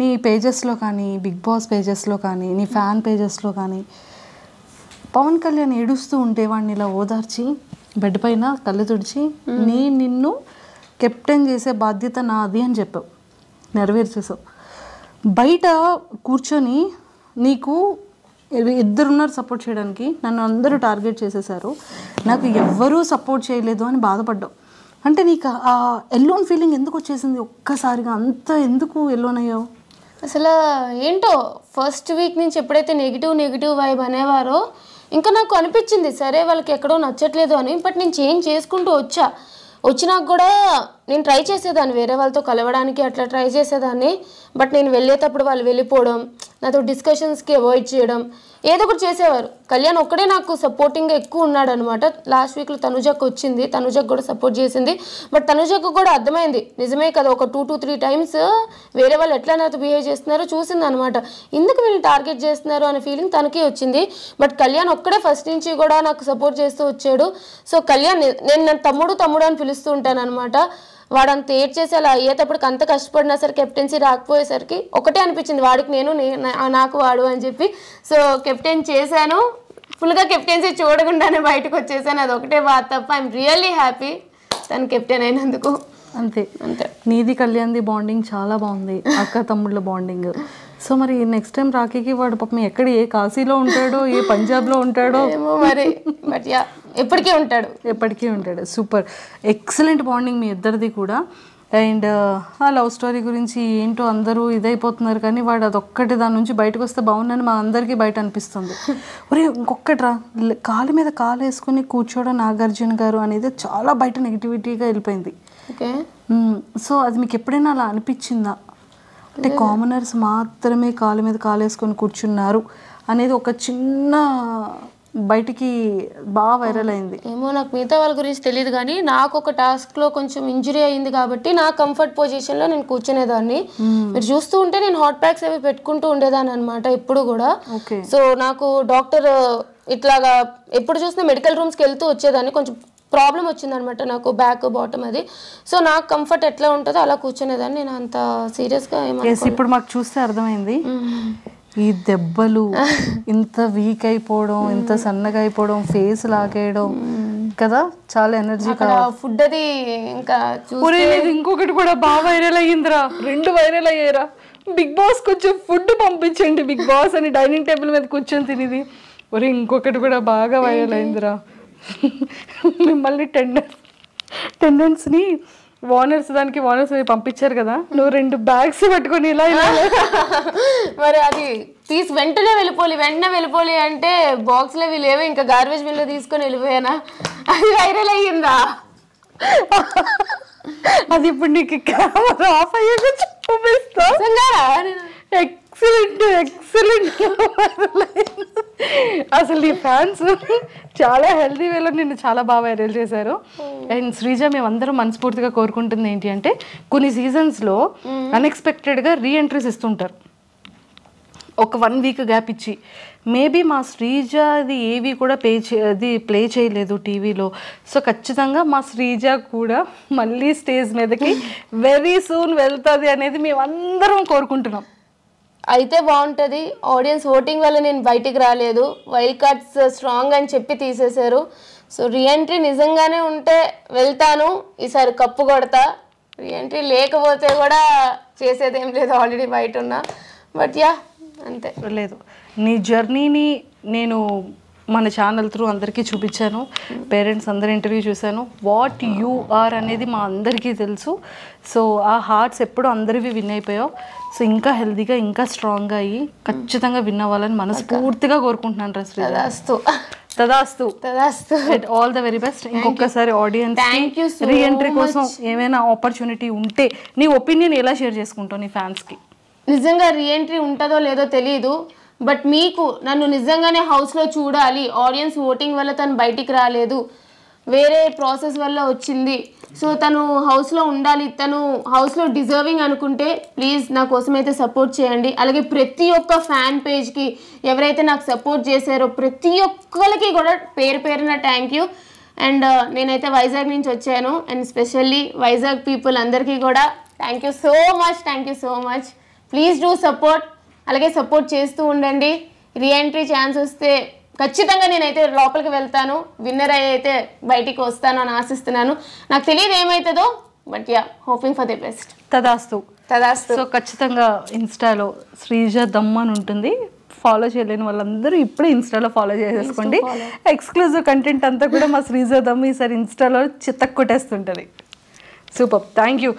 నీ పేజెస్లో కానీ big boss పేజెస్లో కానీ నీ ఫ్యాన్ పేజెస్లో కానీ పవన్ కళ్యాణ్ ఏడుస్తూ ఉంటే వాడిని ఇలా ఓదార్చి బెడ్ పైన కళ్ళు తుడిచి నిన్ను కెప్టెన్ చేసే బాధ్యత నాది అని చెప్పావు, నెరవేర్చేసావు. బయట కూర్చొని నీకు ఇద్దరున్నారు సపోర్ట్ చేయడానికి, నన్ను అందరూ టార్గెట్ చేసేసారు, నాకు ఎవ్వరూ సపోర్ట్ చేయలేదు అని బాధపడ్డావు. అంటే నీకు ఆ ఎల్లోన్ ఫీలింగ్ ఎందుకు వచ్చేసింది ఒక్కసారిగా? అంత ఎందుకు ఎల్లోన్ అయ్యావు? అసలు ఏంటో ఫస్ట్ వీక్ నుంచి ఎప్పుడైతే నెగిటివ్ వైబ్ అనేవారో ఇంకా నాకు అనిపించింది సరే వాళ్ళకి ఎక్కడో నచ్చట్లేదు అని. బట్ నేను చేంజ్ చేసుకుంటూ వచ్చినాక కూడా నేను ట్రై చేసేదాన్ని వేరే వాళ్ళతో కలవడానికి, అట్లా ట్రై చేసేదాన్ని. బట్ నేను వెళ్ళేటప్పుడు వాళ్ళు వెళ్ళిపోవడం, నాతో డిస్కషన్స్కి అవాయిడ్ చేయడం, ఏదో ఒకటి చేసేవారు. కళ్యాణ్ ఒక్కడే నాకు సపోర్టింగ్గా ఎక్కువ ఉన్నాడు అనమాట. లాస్ట్ వీక్లో తనుజకు వచ్చింది, తనుజకు కూడా సపోర్ట్ చేసింది. బట్ తనుజకు కూడా అర్థమైంది నిజమే కదా, ఒక 2 to 3 times వేరే వాళ్ళు ఎట్లా నాతో బిహేవ్ చేస్తున్నారో చూసింది అనమాట. ఎందుకు వీళ్ళు టార్గెట్ చేస్తున్నారు అనే ఫీలింగ్ తనకి వచ్చింది. బట్ కళ్యాణ్ ఒక్కడే ఫస్ట్ నుంచి కూడా నాకు సపోర్ట్ చేస్తూ వచ్చాడు. సో కళ్యాణ్ నేను నా తమ్ముడు అని పిలుస్తూ ఉంటాను అనమాట. వాడంత ఏడ్చేసి అలా అయ్యేటప్పటికి అంత కష్టపడినా సరే కెప్టెన్సీ రాకపోయేసరికి ఒకటే అనిపించింది, వాడికి నేను నాకు వాడు అని చెప్పి. సో కెప్టెన్ చేశాను, ఫుల్గా కెప్టెన్సీ చూడకుండానే బయటకు వచ్చేసాను. అది ఒకటే బాధ తప్ప ఐఎమ్ రియల్లీ హ్యాపీ తను కెప్టెన్ అయినందుకు. అంతే. నీది కళ్యాణ్ది బాండింగ్ చాలా బాగుంది, అక్క తమ్ముళ్ళ బాండింగ్. సో మరి నెక్స్ట్ టైం రాఖీకి వాడు పాపం ఎక్కడ, ఏ కాశీలో ఉంటాడో ఏ పంజాబ్లో ఉంటాడో ఏమో మరి. బట్ యా ఎప్పటికీ ఉంటాడు. సూపర్, ఎక్సలెంట్ బాండింగ్ మీ ఇద్దరిది కూడా. అండ్ ఆ లవ్ స్టోరీ గురించి ఏంటో అందరూ ఇదైపోతున్నారు, కానీ వాడు అదొక్కటి దాని నుంచి బయటకు వస్తే బాగుందని మా అందరికీ బయట అనిపిస్తుంది. ఒరే ఇంకొకటి రా, కాలు మీద కాలు వేసుకుని కూర్చోవడం నాగార్జున గారు అనేది చాలా బయట నెగిటివిటీగా వెళ్ళిపోయింది. ఓకే. సో అది మీకు ఎప్పుడైనా అలా అనిపించిందా? అంటే కామనర్స్ మాత్రమే కాలు మీద కాలు వేసుకొని కూర్చున్నారు అనేది ఒక చిన్న బయటికి బాగా వైరల్ అయింది. ఏమో నాకు మిగతా వాళ్ళ గురించి తెలియదు, కానీ నాకు ఒక టాస్క్లో కొంచెం ఇంజురీ అయింది కాబట్టి నా కంఫర్ట్ పొజిషన్లో నేను కూర్చునేదాన్ని. మీరు చూస్తూ ఉంటే నేను హాట్ ప్యాక్స్ అవి పెట్టుకుంటూ ఉండేదాన్ని అనమాట ఎప్పుడు కూడా. సో నాకు డాక్టర్ ఇట్లాగా ఎప్పుడు చూసినా మెడికల్ రూమ్స్కి వెళ్తూ వచ్చేదాన్ని. కొంచెం ప్రాబ్లం వచ్చిందనమాట నాకు, బ్యాక్ బాటమ్ అది. సో నాకు కంఫర్ట్ ఎట్లా ఉంటుందో అలా కూర్చునేదాన్ని. నేను అంత సీరియస్గా ఇప్పుడు మాకు చూస్తే అర్థమైంది, ఈ దెబ్బలు ఇంత వీక్ అయిపోవడం, ఇంత సన్నగా అయిపోవడం, ఫేస్ లాగేయడం కదా, చాలా ఎనర్జీ ఫుడ్ అది. ఇంకా ఇంకొకటి కూడా బాగా వైరల్ అయ్యిందిరా, 2 వైరల్ అయ్యారా. బిగ్ బాస్ కొంచెం ఫుడ్ పంపించండి బిగ్ బాస్ అని డైనింగ్ టేబుల్ మీద కూర్చొని తినేది. ఒరే ఇంకొకటి కూడా బాగా వైరల్ అయిందిరా, మిమ్మల్ని టెండెన్స్ని వార్నర్స్ పంపించారు కదా, నువ్వు 2 bags పట్టుకొని ఇలా మరి అది తీసి వెంటనే వెళ్ళిపోలి అంటే బాక్స్లో లేవు, ఇంకా గార్బేజ్ బిన్లో తీసుకొని వెళ్ళిపోయానా, అది వైరల్ అయ్యిందా? అది ఇప్పుడు నీకు కెమెరా ఆఫ్ అయ్యాక చూపిస్తా. ఎక్సలెంట్ అసలు నీ ఫ్యాన్స్ చాలా హెల్తీ వేలో నిన్ను చాలా బాగా వైరల్ చేశారు. అండ్ శ్రీజ, మేమందరం మనస్ఫూర్తిగా కోరుకుంటుంది ఏంటి అంటే, కొన్ని సీజన్స్లో అన్ఎక్స్పెక్టెడ్గా రీఎంట్రీస్ ఇస్తుంటారు, ఒక 1 week గ్యాప్ ఇచ్చి. మేబీ మా శ్రీజ అది ఏవి కూడా ప్లే చేయలేదు టీవీలో. సో ఖచ్చితంగా మా శ్రీజ కూడా మళ్ళీ స్టేజ్ మీదకి వెరీ సూన్ వెళ్తుంది అనేది మేమందరం కోరుకుంటున్నాం. అయితే బాగుంటుంది. ఆడియన్స్ ఓటింగ్ వల్ల నేను బయటికి రాలేదు, వైల్డ్ కార్డ్స్ స్ట్రాంగ్ అని చెప్పి తీసేశారు. సో రీఎంట్రీ నిజంగానే ఉంటే వెళ్తాను, ఈసారి కప్పు కొడతా. రీఎంట్రీ లేకపోతే కూడా చేసేదేం లేదు, ఆల్రెడీ బయట ఉన్నా. బట్ యా అంతే. లేదు, నీ జర్నీని నేను మన ఛానల్ త్రూ అందరికీ చూపించాను, పేరెంట్స్ అందరి ఇంటర్వ్యూ చూశాను. వాట్ యూ ఆర్ అనేది మా అందరికీ తెలుసు. సో ఆ హార్ట్స్ ఎప్పుడు అందరివి విన్ అయిపోయావు. సో ఇంకా హెల్తీగా ఇంకా స్ట్రాంగ్గా అయ్యి ఖచ్చితంగా విన్ అవ్వాలని మనస్ఫూర్తిగా కోరుకుంటున్నాను. తదాస్తు. All the very best. ఇంకొకసారి ఆడియన్స్ రీఎంట్రీ కోసం ఏమైనా ఆపర్చునిటీ ఉంటే నీ ఒపీనియన్ ఎలా షేర్ చేసుకుంటావు నీ ఫ్యాన్స్కి? నిజంగా రీఎంట్రీ ఉంటుందో లేదో తెలియదు, బట్ మీకు నన్ను నిజంగానే హౌస్లో చూడాలి, ఆడియన్స్ ఓటింగ్ వల్ల తను బయటికి రాలేదు, వేరే ప్రాసెస్ వల్ల వచ్చింది, సో తను హౌస్లో ఉండాలి, తను హౌస్లో డిజర్వింగ్ అనుకుంటే ప్లీజ్ నా కోసం అయితే సపోర్ట్ చేయండి. అలాగే ప్రతి ఒక్క ఫ్యాన్ పేజ్కి ఎవరైతే నాకు సపోర్ట్ చేశారో ప్రతి ఒక్కరికి కూడా పేరున థ్యాంక్ యూ. అండ్ నేనైతే వైజాగ్ నుంచి వచ్చాను, అండ్ స్పెషల్లీ వైజాగ్ పీపుల్ అందరికీ కూడా thank you so much. Please do support. అలాగే సపోర్ట్ చేస్తూ ఉండండి. రీఎంట్రీ ఛాన్స్ వస్తే ఖచ్చితంగా నేనైతే లోపలికి వెళ్తాను, విన్నర్ అయితే బయటికి వస్తాను అని ఆశిస్తున్నాను. నాకు తెలియదు ఏమవుతుందో, but yeah hoping for the best. తదాస్తు. తదాస్తు. సో ఖచ్చితంగా ఇన్స్టాలో శ్రీజ దమ్ అని ఉంటుంది. ఫాలో చేయలేని వాళ్ళందరూ ఇప్పుడే ఇన్స్టాలో ఫాలో చేసేసుకోండి. ఎక్స్క్లూజివ్ కంటెంట్ అంతా కూడా మా శ్రీజ దమ్ ఈసారి ఇన్స్టాలో చిత్తకు కొట్టేస్తుంటుంది. Super, thank you.